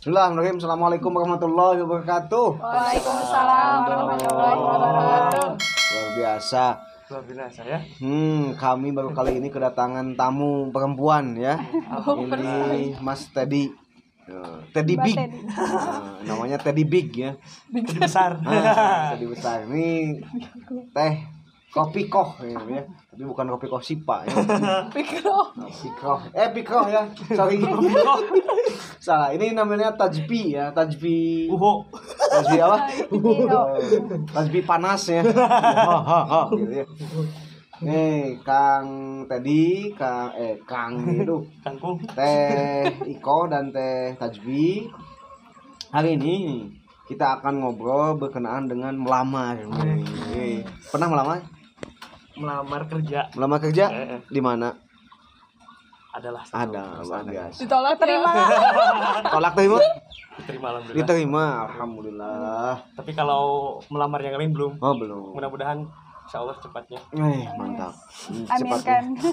Bismillahirrahmanirrahim. Assalamualaikum warahmatullahi wabarakatuh. Waalaikumsalam warahmatullahi wabarakatuh. Luar biasa. Luar biasa ya. Kami baru kali ini kedatangan tamu perempuan ya. Ini Mas Teddy. Teddy Big. Namanya Teddy Big ya. Teddy besar. Teddy besar. Ini teh kopi koh ya. Tapi bukan kopi koh Sipa ya. Pikroh ya. Sorry. Salah. Ini namanya tajbi ya. Tajbi. Tajbi apa? Tajbi panas ya. Gitu ya. Nih Kang Teddy, Kang itu Kangkung. Teh Iko dan Teh Tajbi. Hari ini kita akan ngobrol berkenaan dengan melamar. Pernah melamar? Melamar kerja. Melamar kerja di mana? Adalah Ada, luar biasa. Ditolak terima. Tolak terima? Diterima alhamdulillah. Diterima, alhamdulillah. Tapi kalau melamar yang lain belum. Oh, belum. Mudah-mudahan insyaallah cepatnya. Mantap.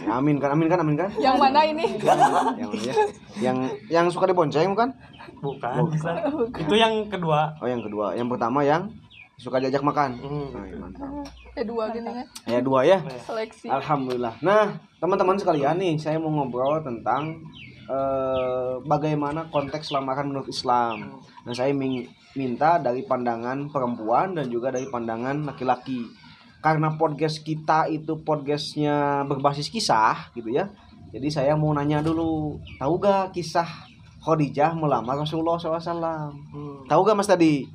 Aminkan. Amin kan. Yang mana ini? Yang suka dibonceng bukan? Bukan. Bisa. Itu yang kedua. Oh, yang kedua. Yang pertama yang suka diajak makan. Mantap. Kedua gini kan. Ya, dua ya. Seleksi. Alhamdulillah. Nah, teman-teman sekalian nih, saya mau ngobrol tentang bagaimana konteks lamaran menurut Islam. Nah, saya minta dari pandangan perempuan dan juga dari pandangan laki-laki. Karena podcast kita itu podcastnya berbasis kisah gitu ya. Jadi saya mau nanya dulu, tahu gak kisah Khadijah melamar Rasulullah SAW? Tahu gak Mas tadi?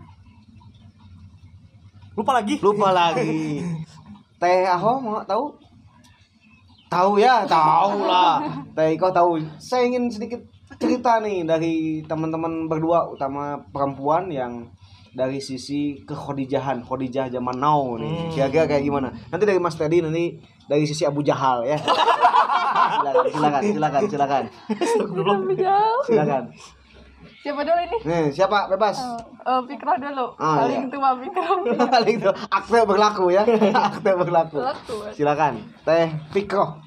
Lupa lagi. Teh Aho mau tahu? Tahu ya, tahu lah. Teh Iko tahu. Saya ingin sedikit cerita nih dari teman-teman berdua, utama perempuan yang dari sisi kekhodijahan, Khadijah zaman now nih. Kira-kira kayak gimana? Nanti dari Mas Teddy, nanti dari sisi Abu Jahal ya. Silakan. Silakan. Siapa dulu ini? Nih, siapa? Bebas. Pikroh dulu. Ah, Paling tua Pikroh. Paling itu akte berlaku ya. Akte berlaku. Silakan. Teh Fikroh.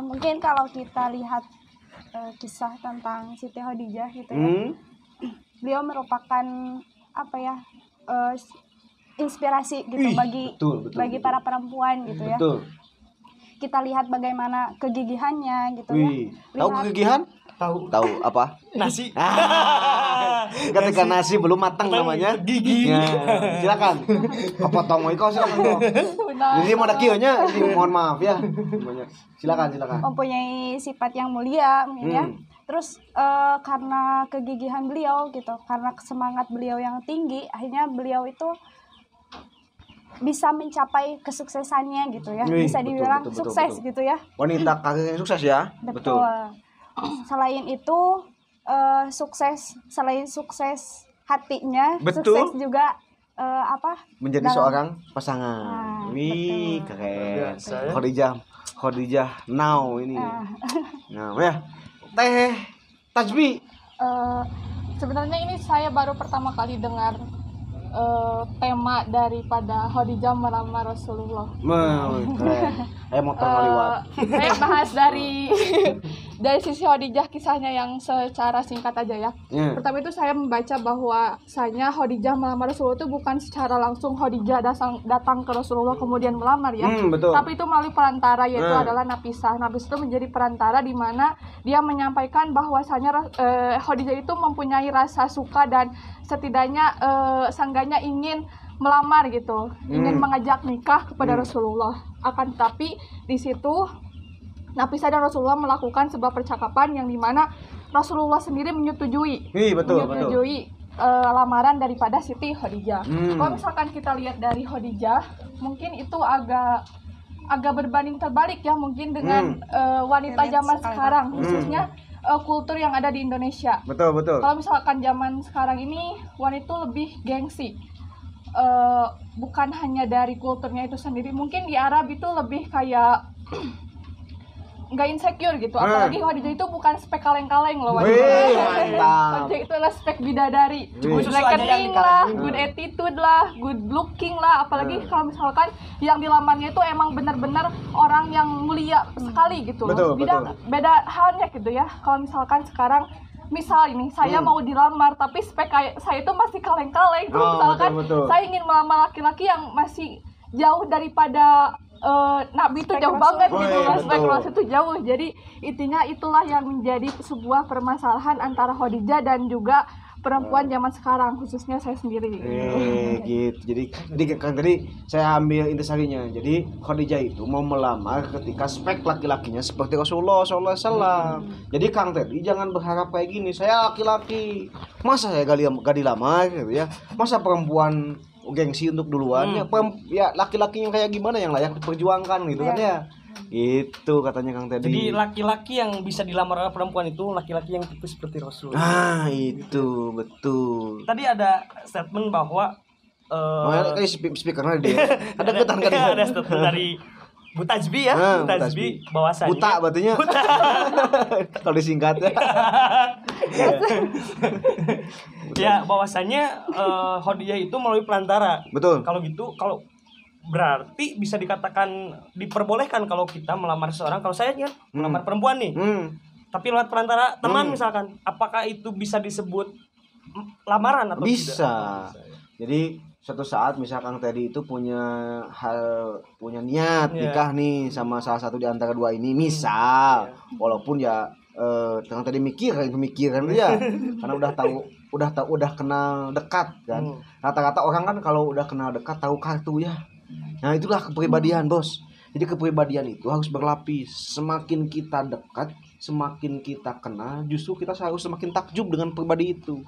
Mungkin kalau kita lihat kisah tentang Siti Khadijah gitu ya, beliau merupakan apa ya, inspirasi gitu bagi para perempuan gitu ya. Betul. Kita lihat bagaimana kegigihannya gitu ya. Tahu kegigihan? Tahu apa? Nasi. Ketika nasi belum matang namanya gigi. Ya, silakan. Kepotong Iko silakan. Jadi mau dakionya, mohon maaf ya. Silakan. Mempunyai sifat yang mulia mungkin ya. Terus karena kegigihan beliau gitu, karena semangat beliau yang tinggi, akhirnya beliau itu bisa mencapai kesuksesannya gitu ya. Bisa dibilang sukses gitu ya. Wanita karir yang sukses ya. Betul. Selain itu selain sukses hatinya, betul. Sukses juga menjadi seorang pasangan. Wih, keren. Khadijah now ini. Nah, ya. Teh Tajbi. Sebenarnya ini saya baru pertama kali dengar tema daripada Khadijah melamar Rasulullah. Keren. Motor ngaliwat. Saya bahas dari sisi Khadijah, kisahnya yang secara singkat aja ya. Pertama itu saya membaca bahwasanya Khadijah melamar Rasulullah itu bukan secara langsung Khadijah datang ke Rasulullah kemudian melamar ya. Betul. Tapi itu melalui perantara, yaitu adalah Nafisah. Nafisah itu menjadi perantara di mana dia menyampaikan bahwasanya Khadijah itu mempunyai rasa suka dan setidaknya seenggaknya ingin melamar gitu, ingin mengajak nikah kepada Rasulullah. Akan tetapi di situ Nafisah dan Rasulullah melakukan sebuah percakapan yang dimana Rasulullah sendiri menyetujui lamaran daripada Siti Khadijah. Kalau misalkan kita lihat dari Khadijah, mungkin itu agak berbanding terbalik ya mungkin dengan wanita zaman sekarang, khususnya kultur yang ada di Indonesia. Betul. Kalau misalkan zaman sekarang ini wanita lebih gengsi. Bukan hanya dari kulturnya itu sendiri, mungkin di Arab itu lebih kayak nggak insecure gitu, apalagi Khadijah itu bukan spek kaleng-kaleng loh Khadijah itu adalah spek bidadari, good rekening lah, good attitude lah, good looking lah, apalagi kalau misalkan yang dilamarnya itu emang benar-benar orang yang mulia sekali gitu loh. Beda halnya gitu ya. Kalau misalkan sekarang misal ini saya mau dilamar tapi spek kayak saya itu masih kaleng-kaleng terus Oh, misalkan betul. saya ingin melamar laki-laki yang masih jauh daripada Nabi itu Spek jauh Rasul. banget Oh, gitu iya, kan, spek betul. Rasul itu jauh. Jadi intinya itulah yang menjadi sebuah permasalahan antara Khadijah dan juga perempuan zaman sekarang, khususnya saya sendiri. Gitu. Jadi kan tadi saya ambil intisarinya. Jadi Khadijah itu mau melamar ketika spek laki-lakinya seperti Rasulullah SAW. Jadi Kang Teddy jangan berharap kayak gini. Saya laki-laki, masa saya gak dilamar gitu ya? Masa perempuan gengsi untuk duluan ya laki-laki yang kayak gimana yang layak diperjuangkan gitu kan ya. Itu katanya Kang Teddy. Jadi laki-laki yang bisa dilamar oleh perempuan itu laki-laki yang tipis seperti Rasul. Ah, itu betul. Tadi ada statement bahwa Makanya kayak speakernya dia. Ada ketan kan dia? ada statement dari Bu Tajbi ya, Ah, Bu Bu Tajbi Tajbi. bahwasannya Buta berartinya. Kalau disingkat ya. ya bahwasannya Khadijah itu melalui perantara. Betul. Kalau gitu, kalau berarti bisa dikatakan diperbolehkan kalau kita melamar seseorang. Kalau saya kan melamar perempuan nih, tapi lewat perantara teman misalkan, apakah itu bisa disebut lamaran atau Bisa. tidak? Jadi suatu saat misalkan tadi itu punya niat nikah nih sama salah satu di antara dua ini misal, walaupun ya Kang tadi pemikiran ya karena udah kenal dekat kan. Rata-rata orang kan kalau udah kenal dekat tahu kartu ya. Nah, itulah kepribadian, Bos. Jadi kepribadian itu harus berlapis. Semakin kita dekat, semakin kita kenal, justru kita harus semakin takjub dengan pribadi itu.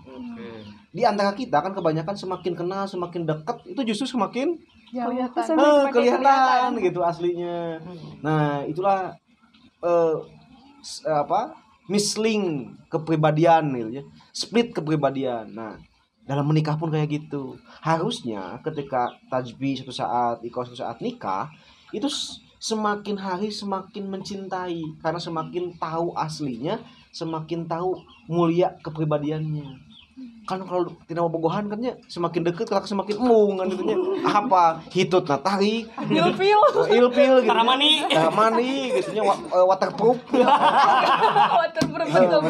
Di antara kita kan kebanyakan semakin kenal, semakin dekat, itu justru semakin kelihatan gitu aslinya. Nah, itulah misling kepribadian gitu ya. Split kepribadian. Nah, dalam menikah pun kayak gitu. Harusnya ketika Tajbi suatu saat, Iko suatu saat nikah, itu semakin hari semakin mencintai karena semakin tahu aslinya, semakin tahu mulia kepribadiannya. Kan kalau tidak mau bogohan kan ya semakin deket kalau semakin kan gitu nya. Apa hitut na tarik ilpil gitu Taramani gitu nya waterproof. Waterproof betul.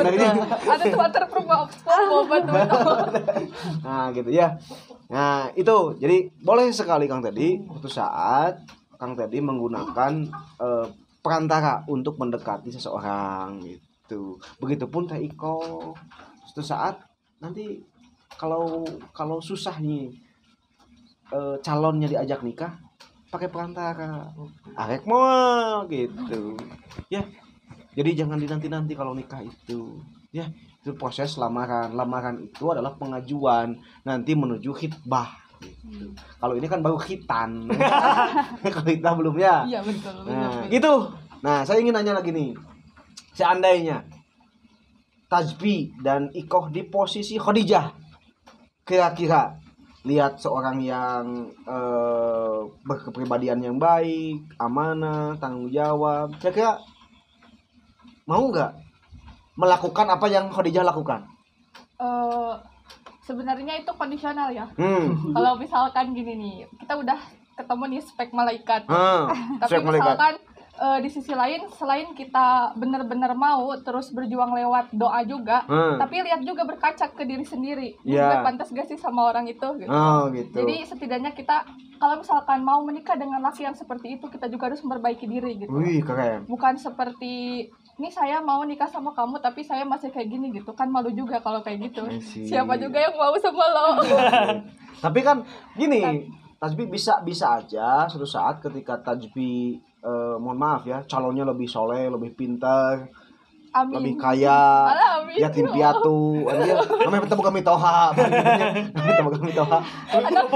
Ada tuh waterproof obat. Nah, gitu ya. Nah, itu. Jadi boleh sekali Kang tadi suatu saat Kang tadi menggunakan perantara untuk mendekati seseorang gitu. Begitupun Teh Iko. Suatu saat nanti kalau susah nih calonnya diajak nikah pakai perantara. Arek moal gitu. Ya. Jadi jangan dinanti-nanti kalau nikah itu. Ya, itu proses lamaran. Lamaran itu adalah pengajuan nanti menuju khitbah gitu. Kalau ini kan baru khitan. Kalau kita belum ya. Iya betul. Nah, gitu. Nah, saya ingin nanya lagi nih. Seandainya Tajbi dan Ikoh di posisi Khadijah, kira-kira lihat seorang yang berkepribadian yang baik, amanah, tanggung jawab, kira-kira mau nggak melakukan apa yang Khadijah lakukan? Sebenarnya itu kondisional ya. Kalau misalkan gini nih, kita udah ketemu nih spek malaikat. Tapi spek malaikat. misalkan di sisi lain selain kita benar-benar mau terus berjuang lewat doa juga, tapi lihat juga berkaca ke diri sendiri. Gue pantas gak sih sama orang itu gitu. Gitu. Jadi setidaknya kita kalau misalkan mau menikah dengan laki yang seperti itu, kita juga harus memperbaiki diri gitu. Wih, keren. Bukan seperti ini saya mau nikah sama kamu tapi saya masih kayak gini gitu. Kan malu juga kalau kayak gitu. Siapa juga yang mau sama lo. Tapi kan gini, Tajbi bisa aja suatu saat ketika Tajbi mohon maaf ya, calonnya lebih soleh, lebih pintar, Amin. lebih kaya, Amin. yatim piatu, namanya ketemu kami toha, anak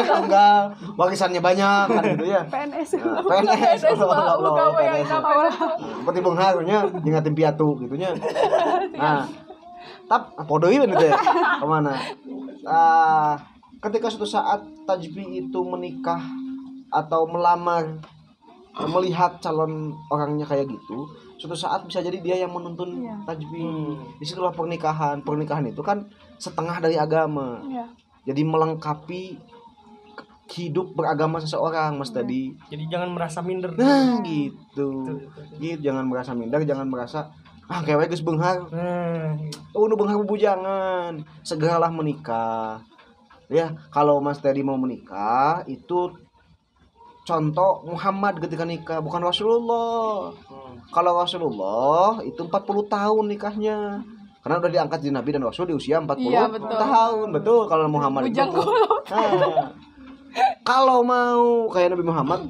tunggal, warisannya banyak kan gitu ya. PNS. PNS, PNS. seperti Bung Harunya, yatim piatu gitunya. Nah, podo itu ya, kemana? Ketika suatu saat Tajbi itu menikah atau melamar, melihat calon orangnya kayak gitu, suatu saat bisa jadi dia yang menuntun Tajbi. Disitulah pernikahan itu kan setengah dari agama. Jadi melengkapi hidup beragama seseorang, Mas tadi. Jadi jangan merasa minder. Nah, gitu. Jangan merasa minder, jangan merasa Kewek geus beunghar. Nu beunghar bujangan, segeralah menikah. Ya, kalau Mas Teddy mau menikah itu contoh Muhammad ketika nikah, bukan Rasulullah. Kalau Rasulullah itu 40 tahun nikahnya. Karena udah diangkat jadi nabi dan rasul di usia 40 Iya, betul. tahun. Betul, kalau Muhammad Bujang itu. Kalau mau kayak Nabi Muhammad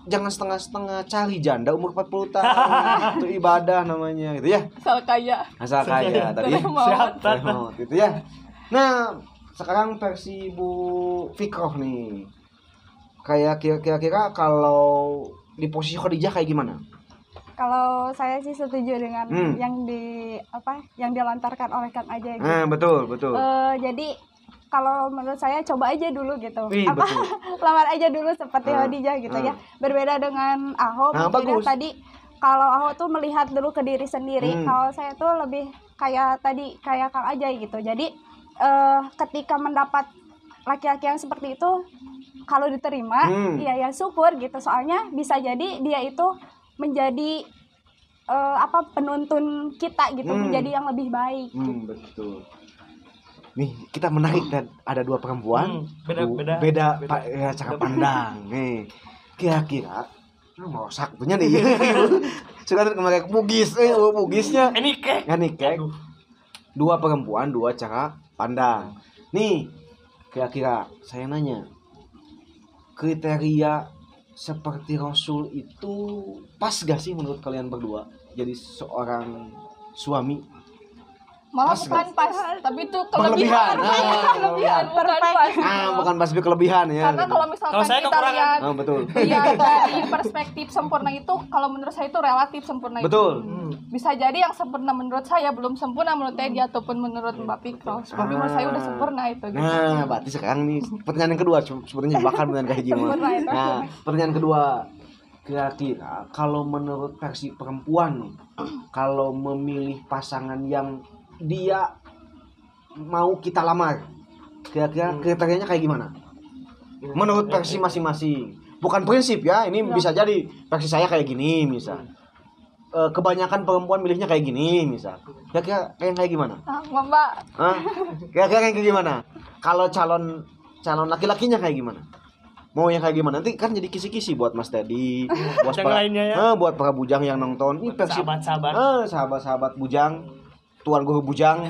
jangan setengah-setengah, cari janda umur 40 tahun. Itu ibadah namanya gitu ya. Asal kaya. Asal kaya tadi. Sehat. Gitu ya. Nah, sekarang versi Bu Fikroh nih. Kayak kira-kira kalau di posisi Khadijah kayak gimana? Kalau saya sih setuju dengan yang dilontarkan oleh Kang Ajay gitu. Betul. Jadi kalau menurut saya coba aja dulu gitu. Betul. Lamar aja dulu seperti Khadijah gitu ya. Berbeda dengan Ahok mungkin bagus. tadi kalau Ahok tuh melihat dulu ke diri sendiri. Kalau saya tuh lebih kayak Kang Ajay gitu. Jadi ketika mendapat laki-laki yang seperti itu, kalau diterima ya syukur gitu. Soalnya bisa jadi dia itu menjadi penuntun kita gitu, menjadi yang lebih baik gitu. Betul. Nih kita menarik dan ada dua perempuan beda cara pandang nih. Kira-kira mau saktunya nih. Sekarang kemarin bugisnya Ini kek. Dua perempuan dua cara pandang. Nih kira-kira saya nanya, kriteria seperti Rasul itu pas gak sih menurut kalian berdua jadi seorang suami? Malah Pas bukan nggak? pas, tapi itu Berlebihan. kelebihan, bukan pas. Bukan pas kelebihan ya. Karena kalau misalkan Kalau saya kita kekurangan. lihat betul. dari perspektif sempurna itu, kalau menurut saya itu relatif sempurna itu. Betul. Bisa jadi yang sempurna menurut saya belum sempurna menurut Teddy ataupun menurut Mbak Fikro. Tapi menurut saya udah sempurna itu. Gitu. Nah, berarti sekarang nih pertanyaan yang kedua sebenarnya bahkan dengan kayak gimana. Sempurna itu. Nah, pertanyaan kedua, kira-kira kalau menurut versi perempuan nih, kalau memilih pasangan yang dia mau kita lamar, kira-kira kriterianya kayak gimana? Menurut versi masing-masing. Bukan prinsip ya, ini bisa jadi versi saya kayak gini misal. Kebanyakan perempuan milihnya kayak gini misal. Kira-kira kayak gimana? Mbak, Kira-kira kayak gimana? Kalau calon laki-lakinya kayak gimana? Mau yang kayak gimana? Nanti kan jadi kisi-kisi buat Mas Teddy, buat Yang lainnya ya. buat para bujang yang nonton. Ini versi sahabat-sahabat bujang, tuan guru bujang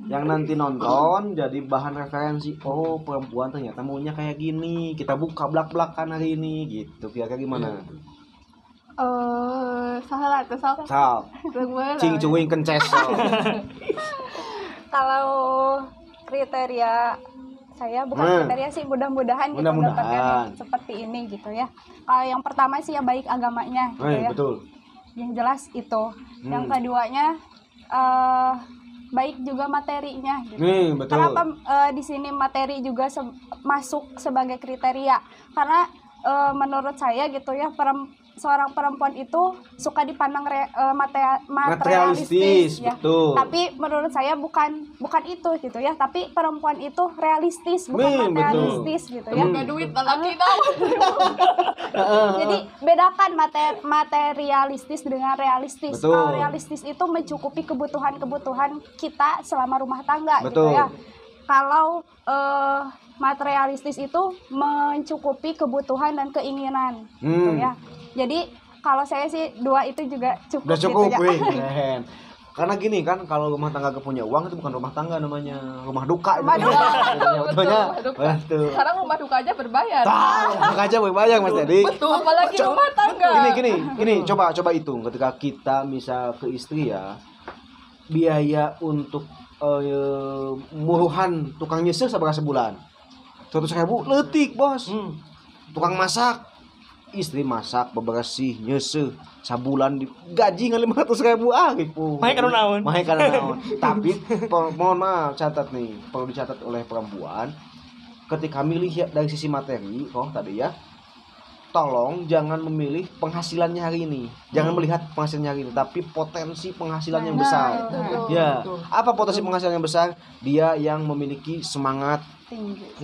yang nanti nonton jadi bahan referensi. Oh, perempuan ternyata maunya kayak gini. Kita buka belak-belakan hari ini gitu. Kira-kira gimana? salah tuh Sal, Sebenarnya. cing cuing kences. Kalau kriteria saya bukan kriteria sih, mudah-mudahan gitu Mudah-mudahan. mendapatkan seperti ini gitu ya. Kalau yang pertama sih ya baik agamanya gitu ya. Betul. Yang jelas itu. Yang keduanya baik juga materinya gitu. Betul. Kenapa di sini materi juga masuk sebagai kriteria? Karena menurut saya gitu ya, seorang perempuan itu suka dipandang materialistis ya. Betul. Tapi menurut saya bukan itu gitu ya. Tapi perempuan itu realistis, bukan materialistis gitu ya. Gak duit lagi tahu. Jadi bedakan materialistis dengan realistis. Betul. Kalau realistis itu mencukupi kebutuhan kita selama rumah tangga gitu Betul. ya. Kalau materialistis itu mencukupi kebutuhan dan keinginan gitu ya. Jadi kalau saya sih dua itu juga cukup. Udah cukup, gitu ya. keren. Karena gini kan, kalau rumah tangga gak punya uang itu bukan rumah tangga namanya, rumah duka. Rumah duka. Betulnya. Betul. Sekarang rumah duka aja berbayar. Maka aja banyak Mas Teddy. Betul. Apalagi rumah tangga. Gini, coba hitung ketika kita misal ke istri ya, biaya untuk muruhan tukang nyesel seberapa sebulan? 100.000 letik bos. Tukang masak, istri masak, bebersih, nyesel sabulan gaji ngan 500.000 gitu. Mahe kana naon? Tapi mohon maaf, catat nih, perlu dicatat oleh perempuan ketika milih dari sisi materi, tadi ya. Tolong jangan memilih penghasilannya hari ini. Jangan melihat penghasilannya hari ini, tapi potensi penghasilan yang besar. Ya, apa potensi penghasilan yang besar? Dia yang memiliki semangat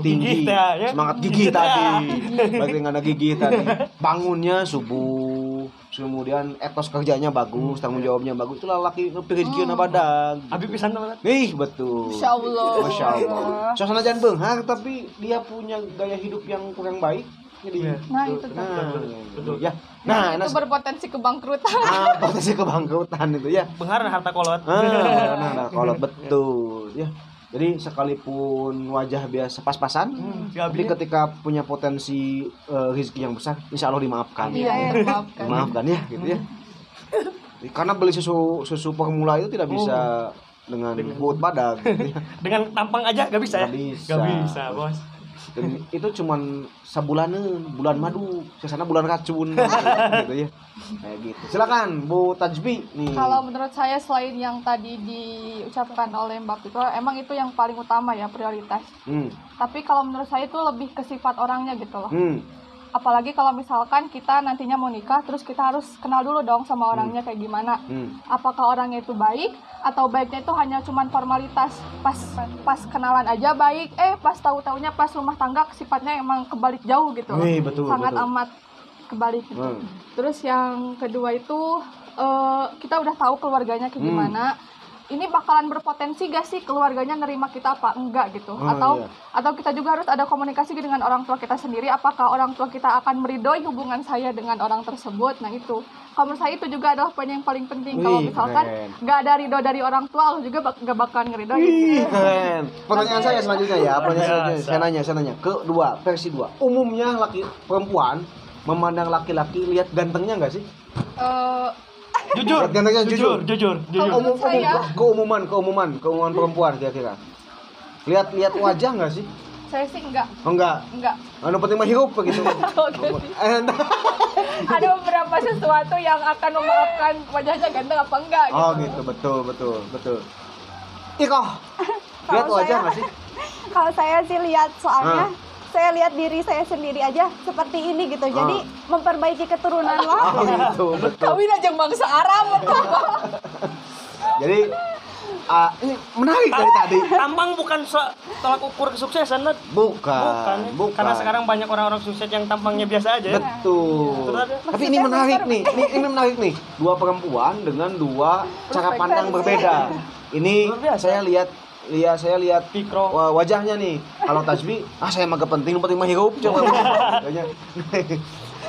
tinggi, ya. semangat gigih tadi. Bagaimana gigih tadi? Bangunnya subuh kemudian etos kerjanya bagus, tanggung jawabnya bagus, itulah laki rezeki badag. Abi pisan teman. Betul. Masya Allah. Masya Allah. Suasana jangan benghar tapi dia punya gaya hidup yang kurang baik. Jadi, Nah, itu tuh. Betul. Ya. Nah, Itu berpotensi kebangkrutan. potensi kebangkrutan itu ya. Benghar dan harta kolot. Nah, kalau betul ya. Jadi sekalipun wajah biasa pas-pasan, tapi ketika punya potensi rezeki yang besar, insya Allah dimaafkan. Iya, maafkan. Dimaafkan ya, gitu ya. Karena beli susu formula itu tidak bisa dengan buat badak. Gitu ya. Dengan tampang aja gak bisa ya? Gak bisa. Gak bisa, Bos. Dan itu cuman bulan madu, sesana bulan racun gitu ya. Kayak gitu. Silakan Bu Tajbi nih. Kalau menurut saya selain yang tadi diucapkan oleh Mbak Piko, emang itu yang paling utama ya, prioritas. Tapi kalau menurut saya itu lebih ke sifat orangnya gitu loh. Apalagi kalau misalkan kita nantinya mau nikah, terus kita harus kenal dulu dong sama orangnya kayak gimana. Apakah orangnya itu baik, atau baiknya itu hanya cuman formalitas. Pas kenalan aja baik, pas tahu-taunya pas rumah tangga sifatnya emang kebalik jauh gitu loh. Betul, Sangat betul. amat kebalik gitu. Terus yang kedua itu kita udah tahu keluarganya kayak gimana. Ini bakalan berpotensi gak sih keluarganya nerima kita apa enggak gitu, atau kita juga harus ada komunikasi dengan orang tua kita sendiri, apakah orang tua kita akan meridoi hubungan saya dengan orang tersebut. Nah itu kalau menurut saya itu juga adalah poin yang paling penting. Kalau misalkan nggak ada ridho dari orang tua, Allah juga nggak bakalan ngeridoi gitu. Keren. Pertanyaan saya selanjutnya ya, saya nanya kedua, versi 2. Umumnya perempuan memandang laki-laki lihat gantengnya nggak sih? Jujur. Gantengnya jujur. Keumuman perempuan kira-kira. Lihat wajah nggak sih? Saya sih enggak. Enggak. Anu penting mah hirup begitu. Ada beberapa sesuatu yang akan memaafkan wajahnya ganteng apa enggak gitu. Oh gitu, betul. Ikoh. Lihat wajah nggak sih? Kalau saya sih lihat, soalnya saya lihat diri saya sendiri aja seperti ini gitu. Jadi memperbaiki keturunan lah. Gitu, betul. Kawin aja bangsa Arab. Jadi ini menarik dari tadi. Tampang bukan tolak ukur kesuksesan, Nat. Bukan. Karena sekarang banyak orang-orang sukses yang tampangnya biasa aja ya. Betul. Tapi ini menarik nih. Ini menarik nih. Dua perempuan dengan dua cara pandang berbeda. Ini saya lihat Pikro. wajahnya nih. Kalau Tajbi, saya mah gak penting mah hirup coba.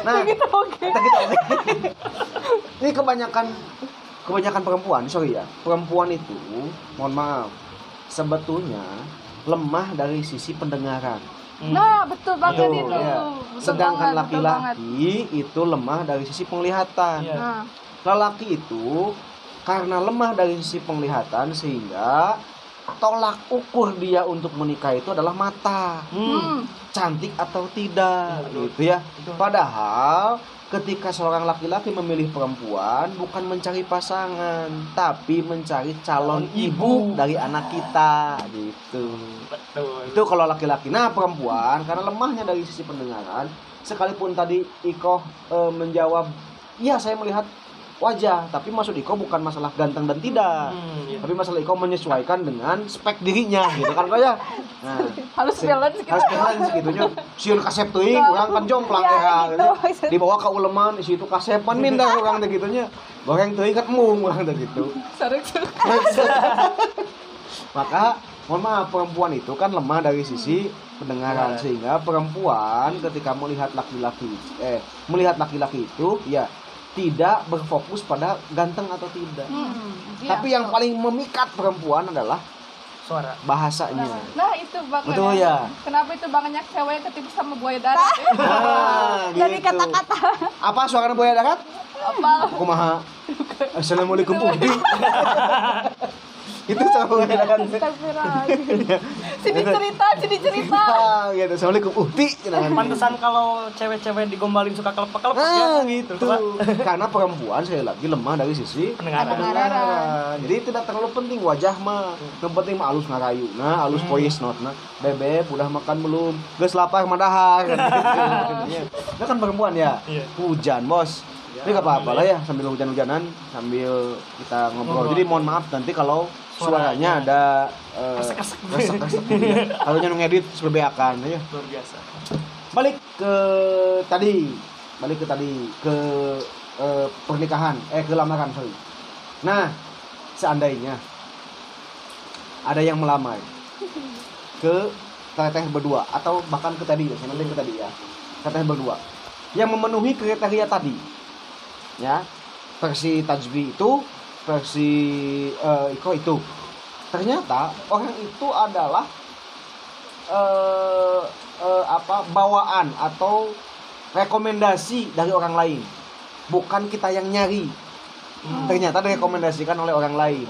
Nah, kita oke. Ini kebanyakan perempuan, perempuan itu, mohon maaf, sebetulnya lemah dari sisi pendengaran. Nah, betul banget itu. Ya. Betul Sedangkan banget, betul banget. laki-laki itu lemah dari sisi penglihatan. Iya. Lelaki itu karena lemah dari sisi penglihatan sehingga tolak ukur dia untuk menikah itu adalah mata. Cantik atau tidak gitu ya. Padahal ketika seorang laki-laki memilih perempuan bukan mencari pasangan, tapi mencari calon ibu dari anak kita gitu. Betul. Itu kalau laki-laki. Nah, perempuan karena lemahnya dari sisi pendengaran, sekalipun tadi Iko menjawab, "Iya, saya melihat wajah," tapi maksud Iko bukan masalah ganteng dan tidak, tapi masalah Iko menyesuaikan dengan spek dirinya gitu kan kayak. Nah, harus balance gitu. harus balance gitu nya. Sieun kasep teuing urang kan jomplang ya gitu. Dibawa ka uleman di situ kasepan mindah urang teh kitu nya. Goreng teuing kan embung urang teh gitu. Sarek-sarek. Maka mohon maaf, perempuan itu kan lemah dari sisi pendengaran, sehingga perempuan ketika melihat laki-laki itu ya tidak berfokus pada ganteng atau tidak. Tapi yang paling memikat perempuan adalah Suara. bahasanya. Nah, itu banget. Betul ya. Kenapa itu banyak cewek yang ketipu sama buaya darat? Dari Gitu. kata-kata. Apa suara buaya darat? Apa? Kumaha? Assalamualaikum Uhdi. Itu sama buaya darat. Sini cerita. Gitu. Assalamualaikum Uhdi. Pantesan kalau cewek-cewek digombalin suka kelepek-kelepek Gitu. Pak. Karena perempuan sekali lagi lemah dari sisi Pendengaran. Jadi tidak terlalu penting wajah mah. Yang penting mah alus ngarayuna, alus voice note-na. Bebek udah makan belum? Geus lapar madahar. Itu kan perempuan ya. Iya. Hujan, Bos. Ini gak apa-apa lah ya, sambil hujan-hujanan, sambil kita ngobrol. Jadi mohon maaf nanti kalau suaranya ada resek-resek gitu ya. Kalau yang ngedit sebebeakan ya. Luar biasa. Balik ke tadi ke pernikahan, kelamaran sorry. Nah, seandainya ada yang melamar ke teteh berdua atau bahkan ke tadi ya, saya nanti ke tadi ya, teteh berdua yang memenuhi kriteria tadi, ya versi Tajbi itu, versi Iko itu, ternyata orang itu adalah bawaan atau rekomendasi dari orang lain, bukan kita yang nyari. Ternyata direkomendasikan oleh orang lain.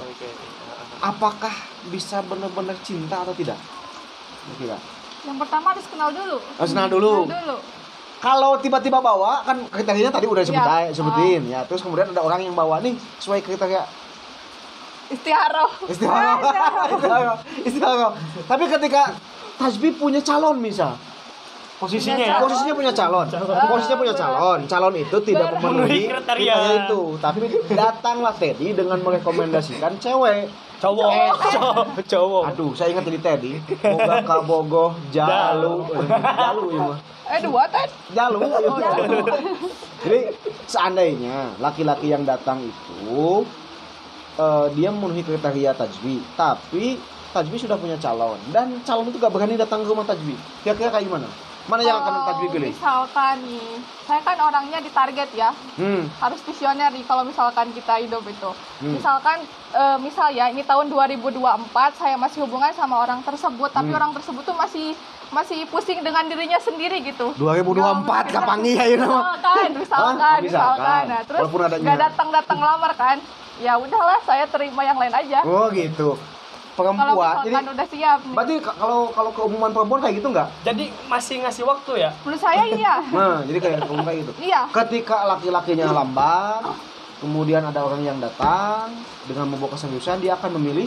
Apakah bisa benar-benar cinta atau tidak? Kira. Yang pertama harus kenal dulu. Harus kenal dulu. Kalau tiba-tiba bawa, kan kriterianya tadi udah sebutin ya. Terus kemudian ada orang yang bawa nih sesuai kriteria Istiharoh. Tapi ketika Tajbi punya calon misal, posisinya punya calon. Calon itu tidak memenuhi kriteria itu. Tapi datanglah Teddy dengan merekomendasikan cewek. Cowok. Aduh, saya ingat jadi Teddy. Boga kabogoh jalu ya mah. Dua kan? Jalu. Jadi seandainya laki-laki yang datang itu dia memenuhi kriteria Tajbi, tapi Tajbi sudah punya calon dan calon itu gak berani datang ke rumah Tajbi. Kira-kira kayak gimana? Mana yang akan Tajbi pilih? Misalkan nih, saya kan orangnya ditarget ya, harus visioner nih kalau misalkan kita hidup itu. Misalkan, misal ya, ini tahun 2024 saya masih hubungan sama orang tersebut, tapi orang tersebut tuh masih pusing dengan dirinya sendiri gitu. 2024 kapan ya nama? Misalkan. Nah, terus nggak datang lamar kan? Ya udahlah, saya terima yang lain aja. Oh gitu. Perempuan, jadi udah siap nih. Berarti kalau keumuman perempuan kayak gitu nggak? Jadi masih ngasih waktu ya? Menurut saya iya. Nah, jadi kayak gitu. Iya. Ketika laki-lakinya lambat, kemudian ada orang yang datang dengan membawa keseriusan, dia akan memilih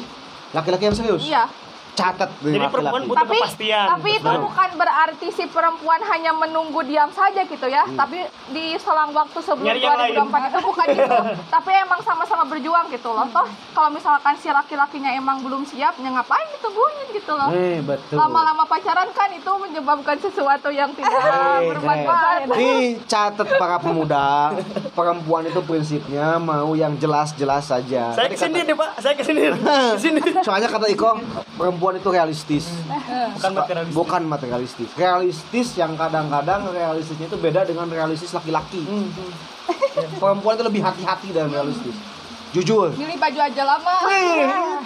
laki-laki yang serius. Iya. Catat Jadi perempuan butuh kepastian. Tapi itu bukan berarti si perempuan hanya menunggu diam saja gitu ya. Tapi di selang waktu sebelum 2024 itu bukan gitu. Tapi emang sama-sama berjuang gitu loh. Toh kalau misalkan si laki-lakinya emang belum siap, ya ngapain ditungguin gitu loh. Betul. Lama-lama pacaran kan itu menyebabkan sesuatu yang tidak bermanfaat. Nih catat para pemuda, perempuan itu prinsipnya mau yang jelas-jelas saja. Saya kesini deh Pak, saya kesini. Soalnya kata Iko, perempuan itu realistis, bukan materialistis. bukan materialistis. Realistis yang kadang-kadang realistisnya itu beda dengan realistis laki-laki. Perempuan itu lebih hati-hati dan realistis. Jujur. Milih baju aja lama.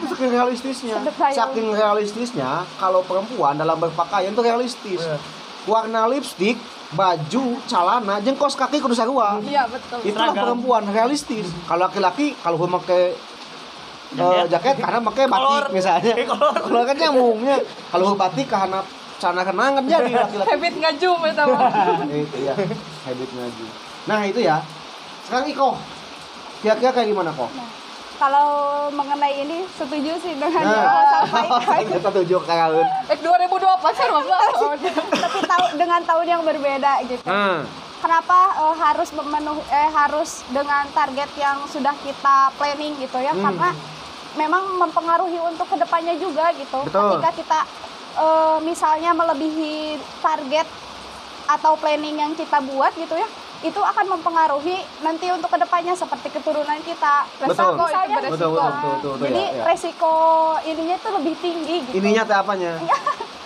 Itu saking realistisnya. Saking realistisnya, kalau perempuan dalam berpakaian itu realistis. Warna lipstik, baju, celana, jengkos kaki kudu sarua. Iya betul. Itulah perempuan realistis. Kalau laki-laki kalau memakai jaket karena pakai batik misalnya. Kalau kan nyambungnya. Kalau batik karena celana kenangan jadi laki-laki. Habit ngaju pertama. Itu ya, habit ngaju. Nah, itu ya. Sekarang Iko. Kira-kira kayak gimana kok? Nah, kalau mengenai ini setuju sih dengan yang sampaikan. Kita tujuh kalian. 2024 sih Tapi dengan tahun yang berbeda gitu. Kenapa harus dengan target yang sudah kita planning gitu ya? Karena memang mempengaruhi untuk kedepannya juga gitu. Betul. Ketika kita misalnya melebihi target atau planning yang kita buat gitu ya, itu akan mempengaruhi nanti untuk kedepannya seperti keturunan kita. Betul. Misalnya, Betul. jadi ya. resiko ininya itu lebih tinggi gitu. Ininya teh apanya?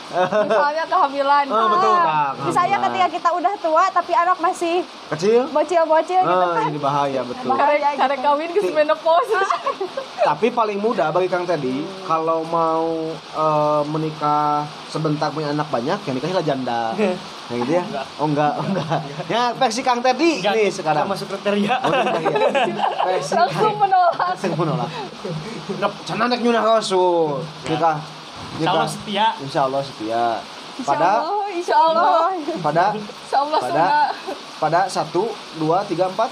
Misalnya kehamilan. Betul. Misalnya ketika kita udah tua tapi anak masih Kecil? bocil-bocil gitu kan. Ini bahaya betul. Karek kawin ke menopause. Tapi paling mudah bagi Kang Teddy kalau mau menikah sebentar punya anak banyak, yang nikahnya janda. Nah gitu ya? Enggak. Ya versi Kang Teddy nih sekarang. Masuk kriteria. Versi Langsung menolak. Cenah nek nyunah rasul. Nikah. Insya Allah setia. Insya Allah. Pada sunnah. pada 1, 2, 3, 4,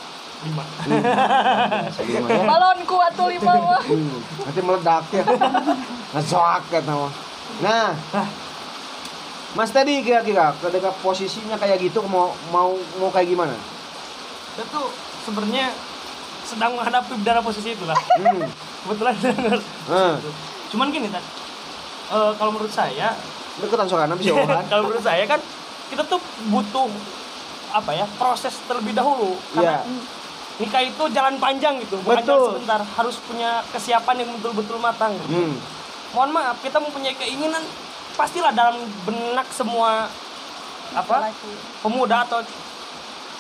5. Balon kuat tuh 5 mah. Nanti meledak ya. Ngezoak kan nama. Nah, Mas tadi kira-kira ketika posisinya kayak gitu mau kayak gimana? Itu sebenarnya sedang menghadapi dalam posisi itulah. Kebetulan dengar. Cuman gini kan, kalau menurut saya deketan soalnya bisa orang. Kalau menurut saya kan kita tuh butuh proses terlebih dahulu karena nikah itu jalan panjang gitu, bukan Betul. jalan sebentar. Harus punya kesiapan yang betul-betul matang. Gitu. Mohon maaf, kita mempunyai keinginan pastilah dalam benak semua Laki-laki. pemuda atau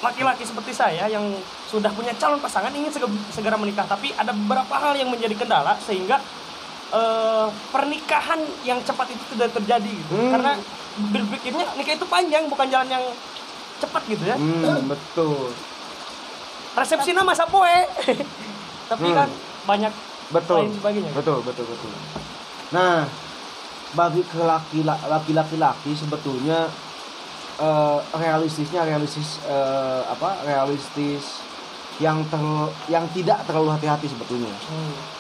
laki-laki seperti saya yang sudah punya calon pasangan ingin segera menikah, tapi ada beberapa hal yang menjadi kendala sehingga pernikahan yang cepat itu tidak terjadi gitu. Karena berpikirnya nikah itu panjang, bukan jalan yang cepat gitu ya. Betul. Resepsinya masa poe. Tapi kan banyak Betul. lain sebagainya. Betul. Nah, bagi laki-laki sebetulnya realistis yang tidak terlalu hati-hati sebetulnya.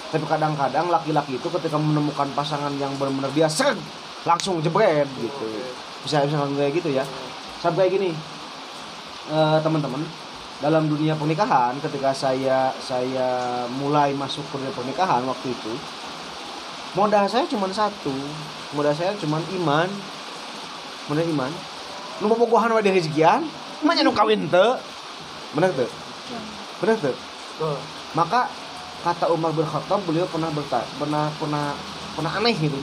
Tapi kadang-kadang laki-laki itu ketika menemukan pasangan yang benar-benar dia langsung jebret gitu. Bisa kayak gitu ya. Sampai gini, teman-teman, dalam dunia pernikahan ketika saya mulai masuk ke dunia pernikahan waktu itu, modal saya cuma satu, modal saya cuma iman. Nu bobogohan wae di rezekian, mah nya nu kawin teu. Bener teu? Maka kata Umar bin Khattab, beliau pernah aneh gitu.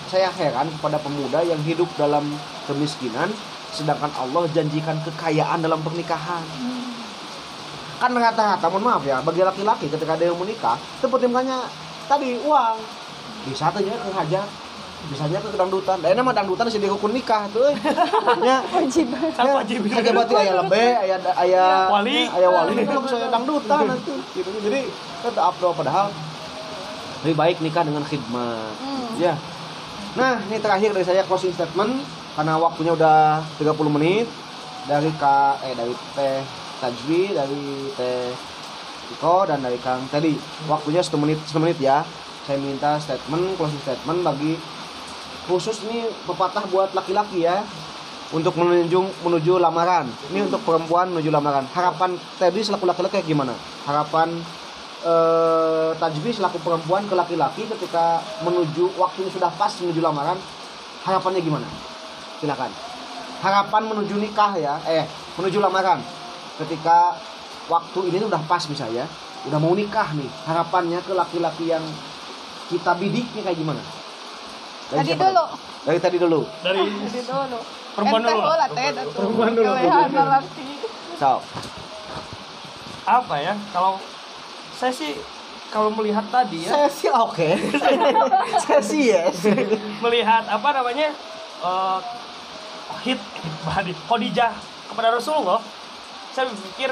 Saya heran kepada pemuda yang hidup dalam kemiskinan sedangkan Allah janjikan kekayaan dalam pernikahan. Kan rata-rata, mohon maaf ya, bagi laki-laki ketika dia mau menikah, itu pertimbangannya tadi uang. Bisa tuh ya ke hajat, bisanya ke dangdutan. Da mah dangdutan sih dihukun nikah tuh. Nya Wajib. Wajib. Saja berarti aya lebe, aya Wali. Kalau saya dangdutan nanti gitu. Jadi itu afdal, padahal lebih baik nikah dengan khidmat. Ya. Nah, ini terakhir dari saya closing statement karena waktunya udah 30 menit dari Teh Tajwi, dari Teh Iko, dan dari Kang Teddy. Waktunya 1 menit ya. Saya minta closing statement bagi khusus ini pepatah buat laki-laki ya, untuk menuju lamaran. Ini untuk perempuan menuju lamaran. Harapan Teddy selaku laki-laki gimana? Harapan Tajwi selaku perempuan ke laki-laki ketika menuju waktunya sudah pas menuju lamaran, harapannya gimana? Silakan. Harapan menuju nikah ya, menuju lamaran. Ketika waktu ini udah pas misalnya, udah mau nikah nih, harapannya ke laki-laki yang kita bidiknya kayak gimana? Tadi dulu. Dari tadi dulu. Dari Tadi dulu. perempuan dulu. Perempuan dulu. So, Apa ya? Kalau saya sih melihat tadi ya, saya sih oke. Saya sih yes. melihat apa namanya? Khadijah kepada Rasulullah, saya berpikir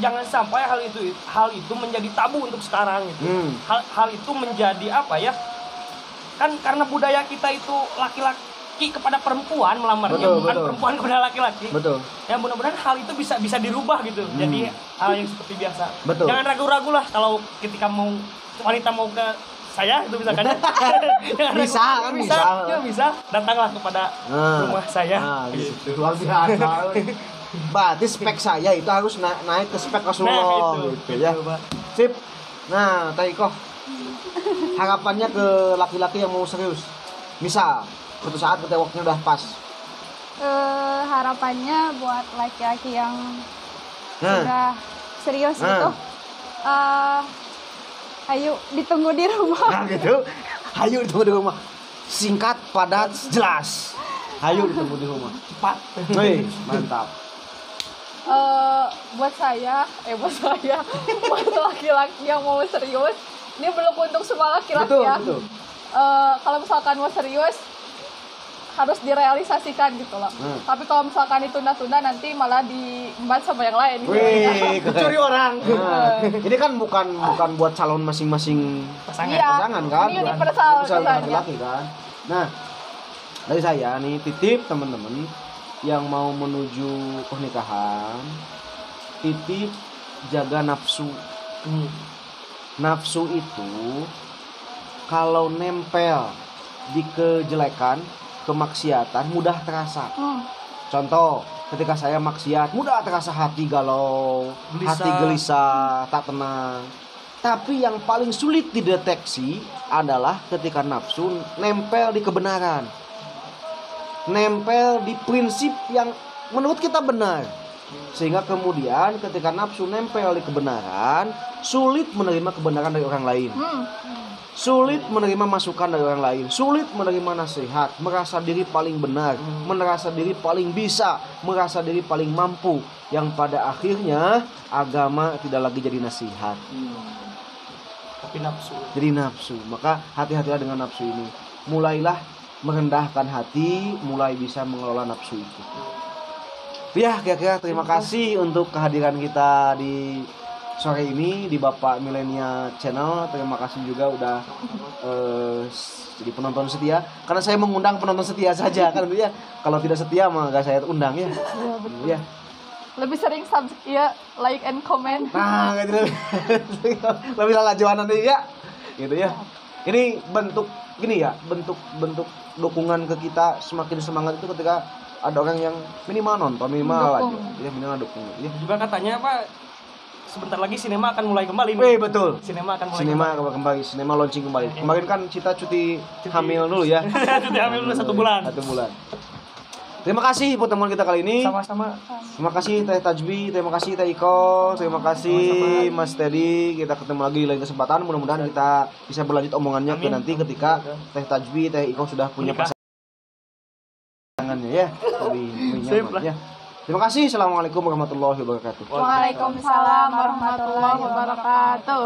jangan sampai hal itu menjadi tabu untuk sekarang gitu. Hal itu menjadi apa ya? Kan karena budaya kita itu laki-laki kepada perempuan melamarnya, bukan perempuan kepada laki-laki. Betul. Ya mudah-mudahan hal itu bisa dirubah gitu. Jadi hal yang seperti biasa. Betul. Jangan ragu-ragu lah kalau ketika wanita mau ke saya itu misalkan. Bisa. Datanglah kepada rumah saya. Gitu. Luar biasa. Berarti spek saya itu harus naik ke spek Rasulullah gitu ya. Sip. Nah, Teh Iko, harapannya ke laki-laki yang mau serius. Misal, suatu saat ketika waktunya udah pas. Harapannya buat laki-laki yang sudah serius gitu. Ayo ditunggu di rumah. Nah gitu. Ayo ditunggu di rumah. Singkat, padat, jelas. Ayo ditunggu di rumah. Cepat. Wih, mantap. Buat laki-laki yang mau serius, ini belum untuk semua laki-laki Betul, ya. betul. Kalau misalkan mau serius harus direalisasikan gitu loh. Tapi kalau misalkan ditunda-tunda nanti malah diembat sama yang lain. Wih, curi orang. Nah, ini kan bukan buat calon masing-masing pasangan kan? Ini universal laki-laki kan. Nah, dari saya nih titip teman-teman yang mau menuju pernikahan, titip jaga nafsu. Nafsu itu kalau nempel di kejelekan, kemaksiatan mudah terasa. Contoh, ketika saya maksiat mudah terasa hati galau, hati gelisah, tak tenang. Tapi yang paling sulit dideteksi adalah ketika nafsu nempel di kebenaran, nempel di prinsip yang menurut kita benar, Sehingga kemudian ketika nafsu nempel di kebenaran, sulit menerima kebenaran dari orang lain. Sulit menerima masukan dari orang lain, sulit menerima nasihat, merasa diri paling benar, merasa diri paling bisa, merasa diri paling mampu, yang pada akhirnya agama tidak lagi jadi nasihat, Tapi nafsu. jadi nafsu. Maka hati-hatilah dengan nafsu ini. Mulailah merendahkan hati, mulai bisa mengelola nafsu itu. Ya, kira-kira terima kasih untuk kehadiran kita di sore ini di Bapak Milenia Channel. Terima kasih juga udah jadi penonton setia. Karena saya mengundang penonton setia saja kan ya. Kalau tidak setia mah gak saya undang ya. Iya, betul. Ya. Lebih sering subscribe, like and comment. Nah, gitu. Lebih lalajuan nanti ya. Gitu ya. Ini bentuk gini ya, bentuk dukungan ke kita semakin semangat itu ketika ada orang yang minimal nonton, minimal Mendukung. aja. Ya, minimal dukung. Ya. Juga katanya apa? Sebentar lagi sinema akan mulai kembali nih. Betul. Sinema akan mulai Sinema kembali, sinema launching kembali. Kemarin kan kita cuti hamil dulu ya. Cuti hamil dulu 1 bulan. 1 bulan. Terima kasih pertemuan kita kali ini. Sama-sama. Terima kasih Teh Tajbi, terima kasih Teh Iko, terima kasih Mas Teddy. Kita ketemu lagi di lain kesempatan. Mudah-mudahan kita bisa berlanjut omongannya ke nanti ketika Teh Tajbi, Teh Iko sudah punya pasangannya ya. Lebih nyaman ya. Terima kasih. Assalamualaikum warahmatullahi wabarakatuh. Waalaikumsalam warahmatullahi wabarakatuh.